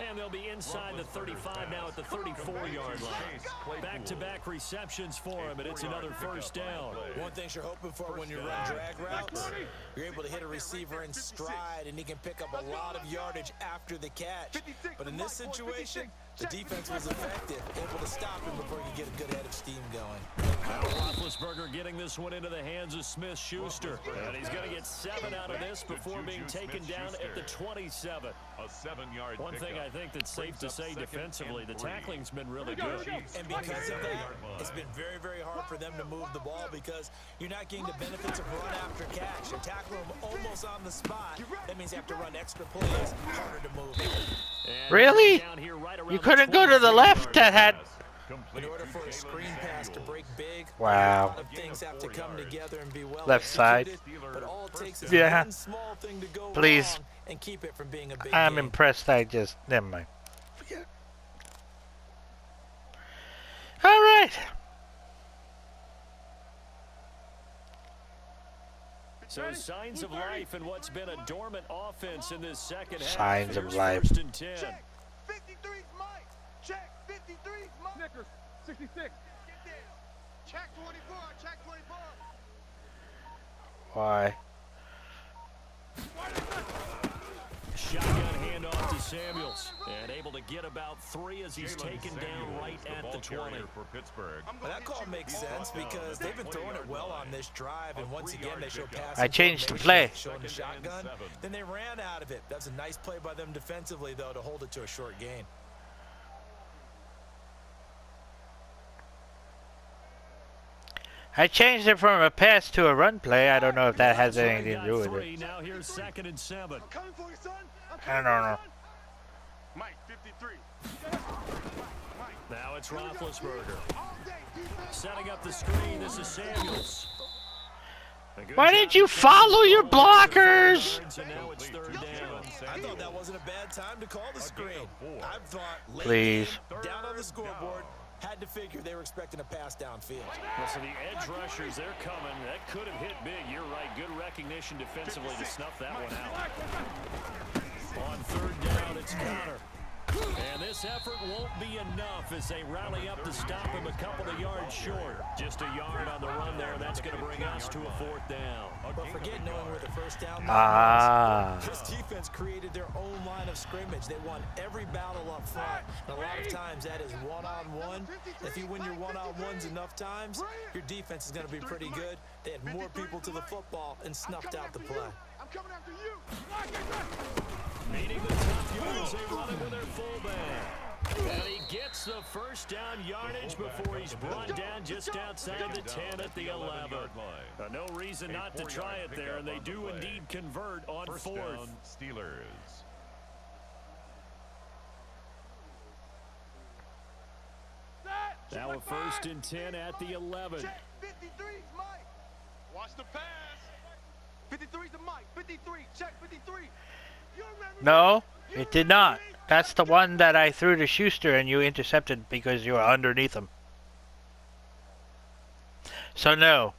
S1: And they'll be inside the 35 now at the 34-yard line. Back-to-back receptions for him, and it's another first down.
S2: One thing you're hoping for when you run drag routes, you're able to hit a receiver in stride, and he can pick up a lot of yardage after the catch. But in this situation, the defense was effective, able to stop him before he could get a good head of steam going.
S1: Now Roethlisberger getting this one into the hands of Smith-Schuster. And he's going to get 7 out of this before being taken down at the 27.
S4: A 7-yard
S1: One thing I think that's safe to say defensively, the tackling's been really good.
S2: And because of that, it's been very, very hard for them to move the ball because you're not getting the benefits of run after catch. You tackle them almost on the spot. That means you have to run extra plays, harder to move.
S3: Really? You couldn't go to the left that had...
S2: In order for a screen pass to break big,
S3: Wow.
S2: a lot of things have to come together and be well
S3: Left side.
S2: executed, but all it takes is
S3: Yeah.
S2: one small thing to go
S3: Please.
S2: wrong and keep it from being a big
S3: I'm
S2: game.
S3: impressed. I just... Never mind. Forget. All right.
S1: So signs of life in what's been a dormant offense in this second half.
S3: Signs of
S1: Here's
S3: life.
S1: 1st and 10.
S5: Check. 53's Mike. Check. 53's Mike.
S6: Snickers, 66.
S5: Get there. Check 24. Check 24.
S3: Why?
S1: Shotgun handoff to Samuels. And able to get about 3 as he's taken down right at the 20.
S4: For Pittsburgh.
S2: Well, that call makes sense because they've been throwing it well on this drive, and once again they show pass.
S3: I changed the play.
S2: Showing the shotgun, then they ran out of it. That's a nice play by them defensively, though, to hold it to a short gain.
S3: I changed it from a pass to a run play. I don't know if that has anything to do with it.
S1: Now here's 2nd and 7.
S5: I'm coming for you, son. I'm
S3: I
S5: coming
S3: don't
S5: for you,
S3: know.
S5: son. Mike, 53.
S1: Now it's Roethlisberger.
S5: All day, defense.
S1: Setting up the screen. This is Samuels.
S3: Why didn't you follow your blockers?
S1: And now it's 3rd down.
S2: I thought that wasn't a bad time to call the screen. I thought late
S3: Please.
S2: game, down on the scoreboard, had to figure they were expecting a pass downfield.
S1: Well, so the edge rushers, they're coming. That could have hit big. You're right. Good recognition defensively to snuff that one out. On 3rd down, it's Connor. And this effort won't be enough as they rally up to stop him a couple of yards short. Just a yard on the run there. That's going to bring us to a 4th down.
S2: But forget knowing where the first down
S3: Ah.
S2: was. This defense created their own line of scrimmage. They won every battle up front. And a lot of times that is one-on-one. If you win your one-on-ones enough times, your defense is going to be pretty good. They had more people to the football and snuffed out the play.
S5: I'm coming after you.
S1: Meeting the top yards, they run it with their fullback. And he gets the first down yardage before he's brought down just outside the 10 at the 11. No reason not to try it there, and they do indeed convert on 4th.
S4: Steelers.
S1: Now a 1st and 10 at the 11.
S5: Check. 53's Mike. Watch the pass. 53's the Mike. 53. Check 53. You remember
S3: No, it did not. That's the one that I threw to Schuster and you intercepted because you were underneath him. So no.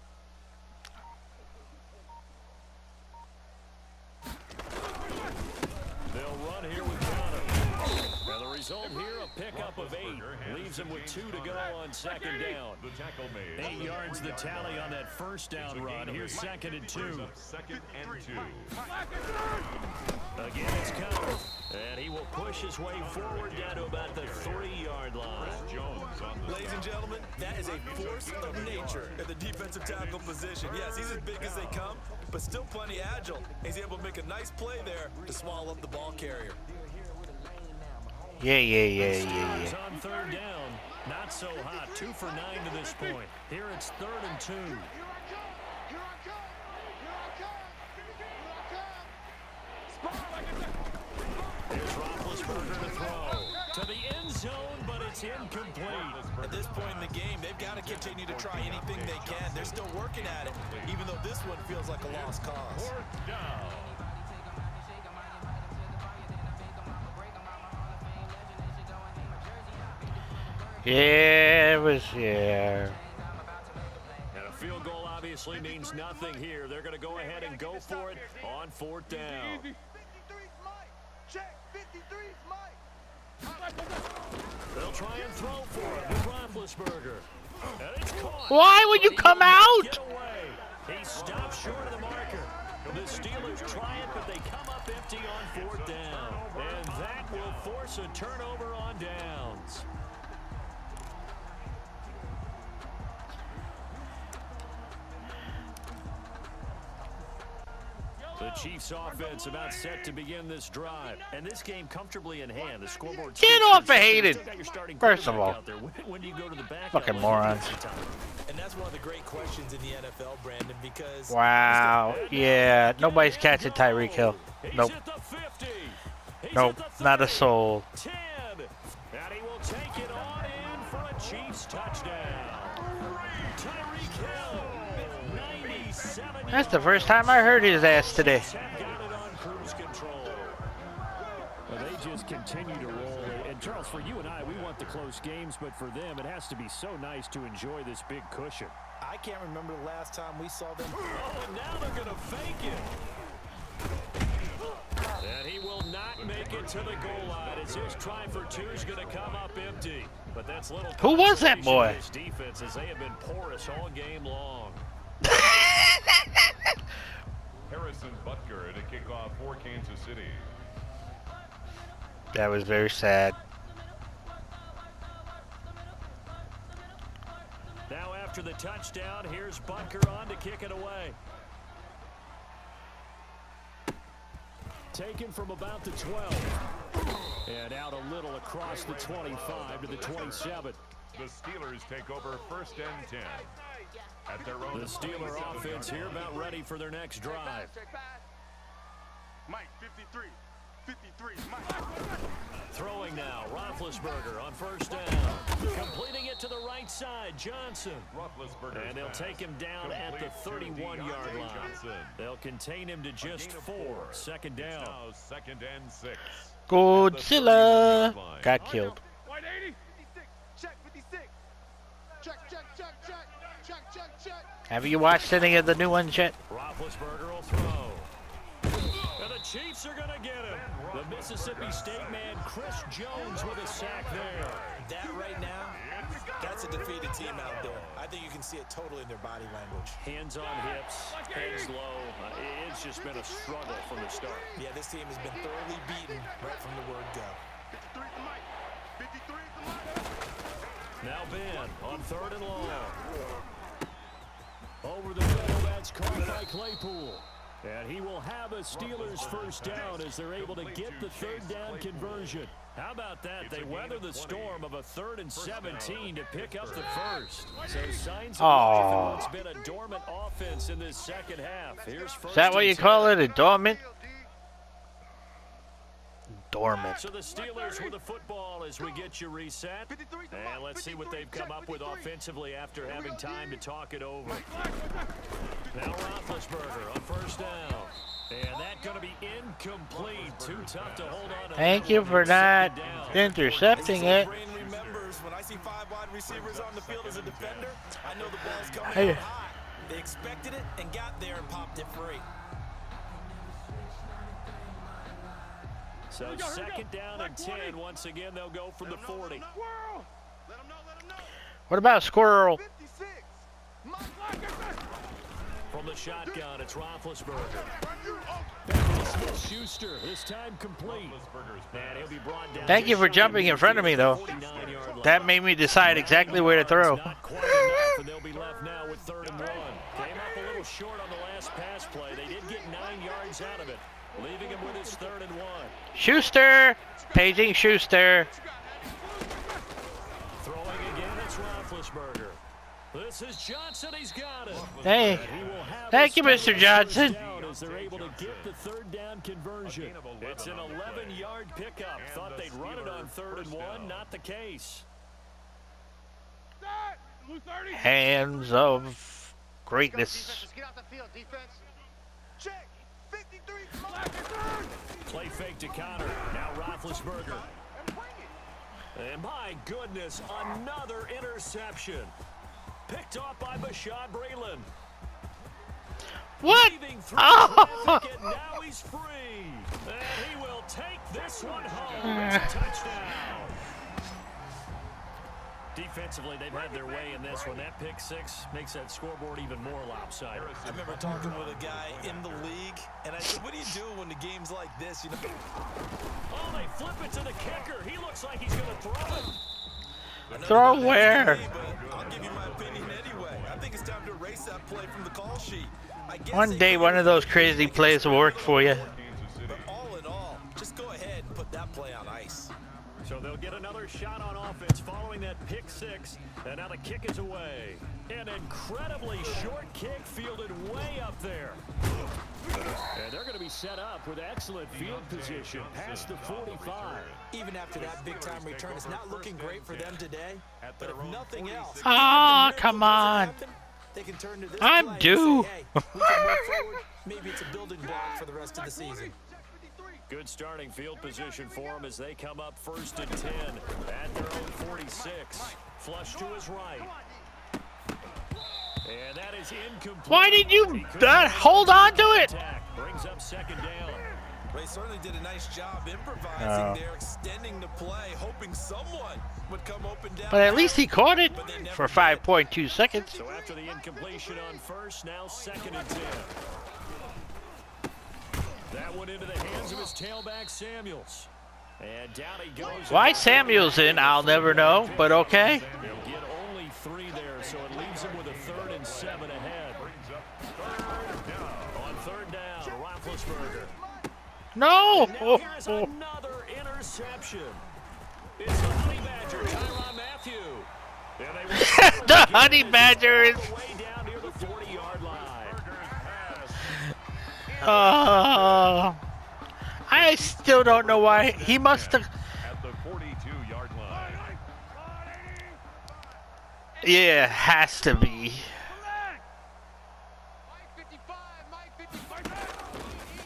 S1: They'll run here with Connor. Now the result here, a pickup up of 8. Leaves him with 2 to go on second down. 8 yards the tally on that first down run. Here's second and 2.
S4: Second and 2.
S1: Again, it's covered. And he will push his way forward down to about the 3-yard line.
S4: Jones on the
S2: Ladies and gentlemen, that is a force of nature at the defensive tackle position. Yes, he's as big as they come, but still plenty agile. He's able to make a nice play there to swallow up the ball carrier.
S3: Yeah.
S1: On third down, not so hot. 2 for 9 to this point. Here it's 3rd and 2. Here's Roethlisberger to throw to the end zone, but it's incomplete.
S2: At this point in the game, they've got to continue to try anything they can. They're still working at it, even though this one feels like a lost cause.
S4: 4th down.
S3: Yeah, it was, yeah.
S1: And a field goal obviously means nothing here. They're going to go ahead and go for it on 4th down.
S5: 53's Mike. Check. 53's Mike.
S1: They'll try and throw for it with Roethlisberger. And it's caught.
S3: Why would you come out?
S1: Get away. He stopped short of the marker. The Steelers try it, but they come up empty on 4th down. And that will force a turnover on downs. The Chiefs offense about set to begin this drive. And this game comfortably in hand. The scoreboard.
S3: Get off of Hayden. First of all.
S1: When do you go to the back?
S3: Fucking morons.
S2: And that's one of the great questions in the NFL, Brandon, because...
S3: Wow. Yeah, nobody's catching Tyreek Hill. Nope. Nope, not a soul.
S1: 10. And he will take it on in for a Chiefs touchdown. Tyreek Hill. 97.
S3: That's the first time I heard his ass today.
S1: Got it on cruise control. Well, they just continue to roll. And Charles, for you and I, we want the close games, but for them, it has to be so nice to enjoy this big cushion.
S2: I can't remember the last time we saw them.
S1: Oh, and now they're going to fake it. And he will not make it to the goal line as his try for 2 is going to come up empty. But that's little.
S3: Who was that boy?
S1: This defense, as they have been porous all game long.
S4: Harrison Butker to kick off for Kansas City.
S3: That was very sad.
S1: Now after the touchdown, here's Butker on to kick it away. Taken from about the 12. And out a little across the 25 to the 27.
S4: The Steelers take over 1st and 10. At their own.
S1: The Steeler offense here about ready for their next drive.
S5: Mike, 53. 53's Mike.
S1: Throwing now, Roethlisberger on 1st down. Completing it to the right side, Johnson.
S4: Roethlisberger's
S1: And they'll
S4: pass.
S1: take him down at the 31-yard line.
S4: Johnson.
S1: They'll contain him to just 4. 2nd down.
S4: Now 2nd and 6.
S3: Godzilla got killed.
S6: White 80.
S5: 56. Check. 56. Check.
S3: Have you watched any of the new ones yet?
S1: Roethlisberger will throw. And the Chiefs are going to get him. The Mississippi State man, Chris Jones, with a sack there.
S2: That right now, that's a defeated team out there. I think you can see it totally in their body language.
S1: Hands on hips, heads low. It's just been a struggle from the start.
S2: Yeah, this team has been thoroughly beaten right from the word go.
S5: 53's the Mike. 53's the Mike.
S1: Now Ben on 3rd and long. Over the middle, that's caught by Claypool. And he will have a Steelers 1st down as they're able to get the 3rd down conversion. How about that? They weather the storm of a 3rd and 17 to pick up the 1st. So signs of life in what's been a dormant offense in this second half. Here's 1st.
S3: Is that what you call it, a dormant? Dormant.
S1: So the Steelers with the football as we get you reset. And let's see what they've come up with offensively after having time to talk it over. Now Roethlisberger on 1st down. And that going to be incomplete. Too tough to hold on to.
S3: Thank you for not intercepting it.
S2: Brain remembers when I see 5 wide receivers on the field as a defender, I know the ball's coming out high. They expected it and got there and popped it free.
S1: So second down and 10. Once again, they'll go from the 40.
S5: Let him know.
S3: What about Squirrel?
S5: 56.
S1: From the shotgun, it's Roethlisberger. Schuster, this time complete. And he'll be brought down.
S3: Thank you for jumping in front of me, though. That made me decide exactly where to throw.
S1: Not quite enough, and they'll be left now with 3rd and 1. Came up a little short on the last pass play. They did get 9 yards out of it, leaving him with his 3rd and 1.
S3: Schuster! Paging Schuster.
S1: Throwing again, it's Roethlisberger. This is Johnson. He's got it.
S3: Hey.
S1: He will have
S3: Thank you,
S1: his
S3: Mr. Johnson.
S1: down as they're able to get the 3rd down conversion. It's an 11-yard pickup. Thought they'd run it on 3rd and 1. Not the case.
S3: Hands of greatness.
S5: Get out the field, defense. Check. 53.
S1: Play fake to Connor. Now Roethlisberger. And my goodness, another interception. Picked off by Bashaud Breeland.
S3: What?
S1: Weaving through
S3: Oh!
S1: traffic, and now he's free. And he will take this one home. It's a touchdown. Defensively, they've had their way in this one. That pick six makes that scoreboard even more lopsided.
S2: I remember talking with a guy in the league, and I said, what do you do when the game's like this? You know?
S1: Oh, they flip it to the kicker. He looks like he's going to throw it.
S3: Throw where?
S2: I'll give you my opinion anyway. I think it's time to erase that play from the call sheet. I guess
S3: One day, one of those crazy plays will work for you.
S2: But all in all, just go ahead and put that play on ice.
S1: So they'll get another shot on offense following that pick six. And now the kick is away. An incredibly short kick fielded way up there. And they're going to be set up with excellent field position past the 45.
S2: Even after that big-time return, it's not looking great for them today. But if nothing else,
S3: Ah, come on.
S2: they can turn to this
S3: I'm
S2: play and
S3: due.
S2: say, hey, we can move forward. Maybe it's a building block for the rest of the season.
S1: Good starting field position for them as they come up 1st and 10 at their own 46. Flush to his right. And that is incomplete.
S3: Why did you not hold on to it?
S1: Brings up 2nd down.
S2: They certainly did a nice job improvising there, extending the play, hoping someone would come open down.
S3: But at least he caught it for 5.2 seconds.
S1: So after the incompletion on 1st, now 2nd and 10. That one into the hands of his tailback, Samuels. And down he goes.
S3: Why Samuels in, I'll never know, but okay.
S1: They'll get only 3 there, so it leaves him with a 3rd and 7 ahead. On 3rd down, Roethlisberger.
S3: No!
S1: Now here's another interception. It's the Honey Badger, Tyrann Mathieu. And they will
S3: The Honey Badger is...
S1: way down near the 40-yard line.
S3: I still don't know why. He must have...
S4: At the 42-yard line.
S3: Yeah, has to be.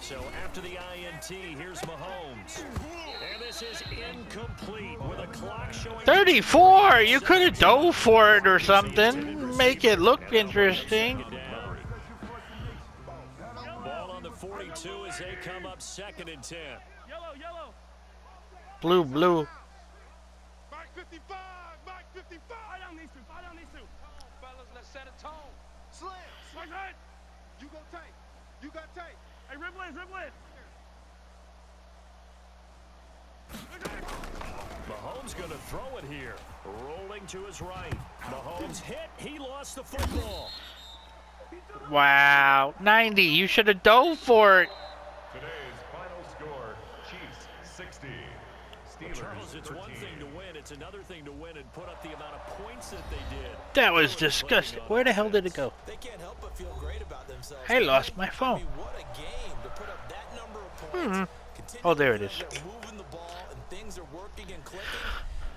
S1: So after the INT, here's Mahomes. And this is incomplete with a clock showing
S3: 34! You could have dove for it or something. Make it look interesting.
S1: Ball on the 42 as they come up 2nd and 10.
S6: Yellow.
S3: Blue, blue.
S6: Mike 55. Fight on these two. Fellas, let's set a tone.
S5: Slim.
S6: Right hand.
S5: You go tight. You got tight.
S6: Hey, dribble in.
S1: Mahomes going to throw it here. Rolling to his right. Mahomes hit. He lost the football.
S3: Wow. 90. You should have dove for it.
S4: Today's final score, Chiefs 60. Steelers
S1: Charles, it's
S4: 13.
S1: one thing to win. It's another thing to win and put up the amount of points that they did.
S3: That was disgusting. Where the hell did it go?
S2: They can't help but feel great about themselves.
S3: I lost my phone.
S2: I mean, what a game to put up that number of points. Continue
S3: Oh, there it
S2: to
S3: is.
S2: they're moving the ball and things are working and clicking.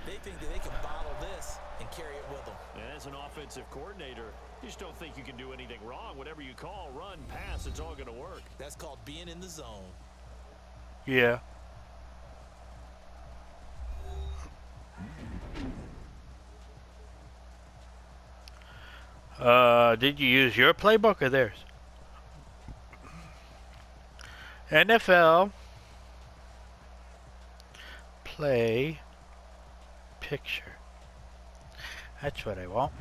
S2: They think that they can bottle this and carry it with them.
S1: And as an offensive coordinator, you just don't think you can do anything wrong. Whatever you call, run, pass, it's all going to work.
S2: That's called being in the zone.
S3: Yeah. Did you use your playbook or theirs? NFL play picture. That's what I want.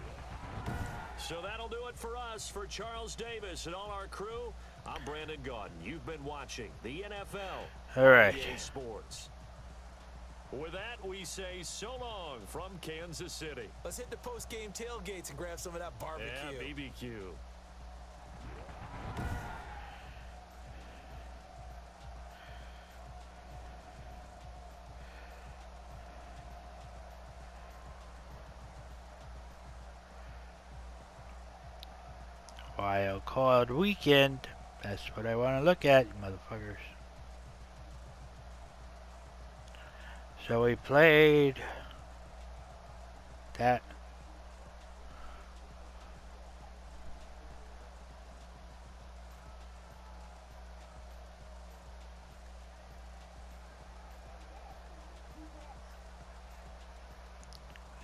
S1: So that'll do it for us. For Charles Davis and all our crew, I'm Brandon Gaudin. You've been watching the NFL.
S3: All right.
S1: EA Sports. With that, we say so long from Kansas City.
S2: Let's hit the post-game tailgates and grab some of that barbecue.
S1: Yeah, BBQ.
S3: Wild card weekend. That's what I want to look at, you motherfuckers. So we played that.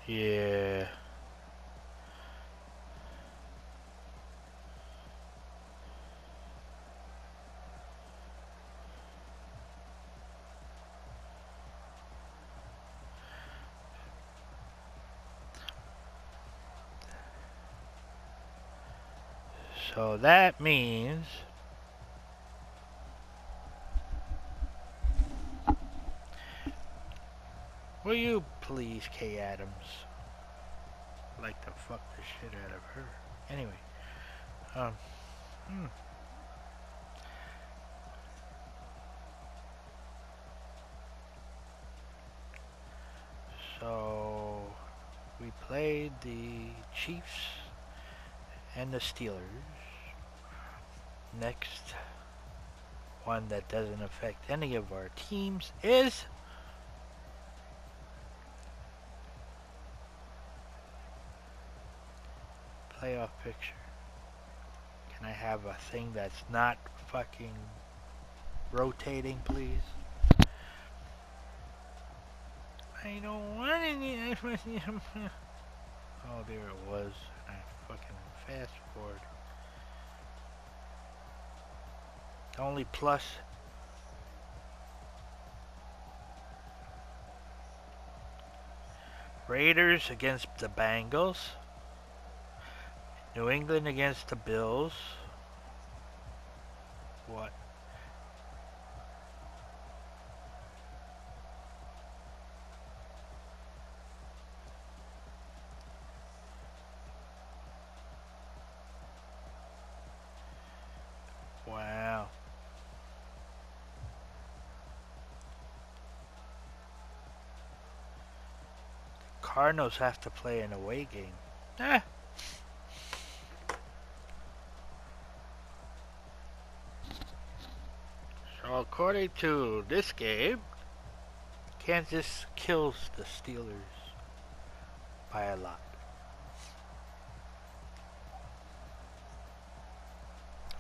S3: Yeah. So that means will you please, Kay Adams? Like to fuck the shit out of her. Anyway, So we played the Chiefs and the Steelers. Next one that doesn't affect any of our teams is playoff picture. Can I have a thing that's not fucking rotating, please? I don't want any. Oh, there it was. I fucking fast forward. Only plus. Raiders against the Bengals. New England against the Bills. What? Wow. Cardinals have to play an away game. Ah. So according to this game, Kansas kills the Steelers by a lot.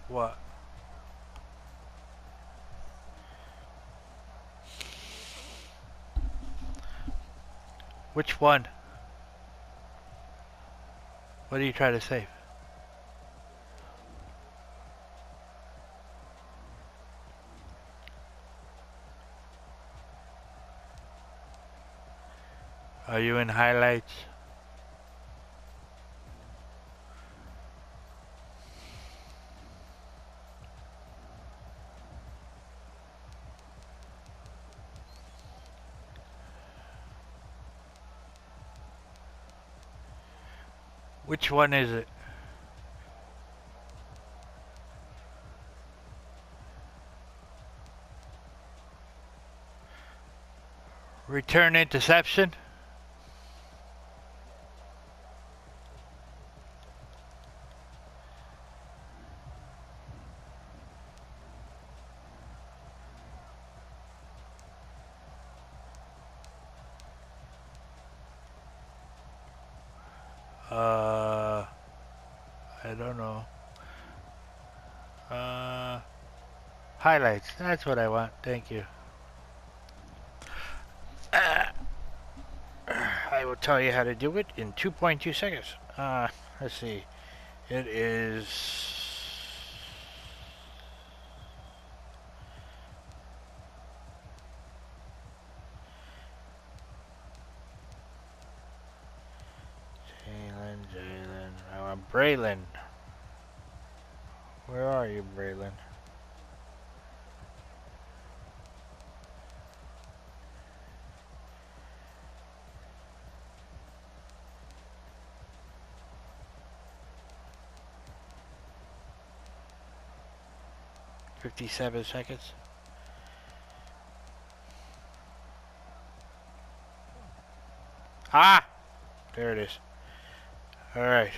S3: What? Which one? What are you trying to say? Are you in highlights? Which one is it? Return interception? I don't know. Highlights. That's what I want. Thank you. I will tell you how to do it in 2.2 seconds. Let's see. It is... Braylon. Where are you, Braylon? "57 seconds." Ah! There it is. Alright.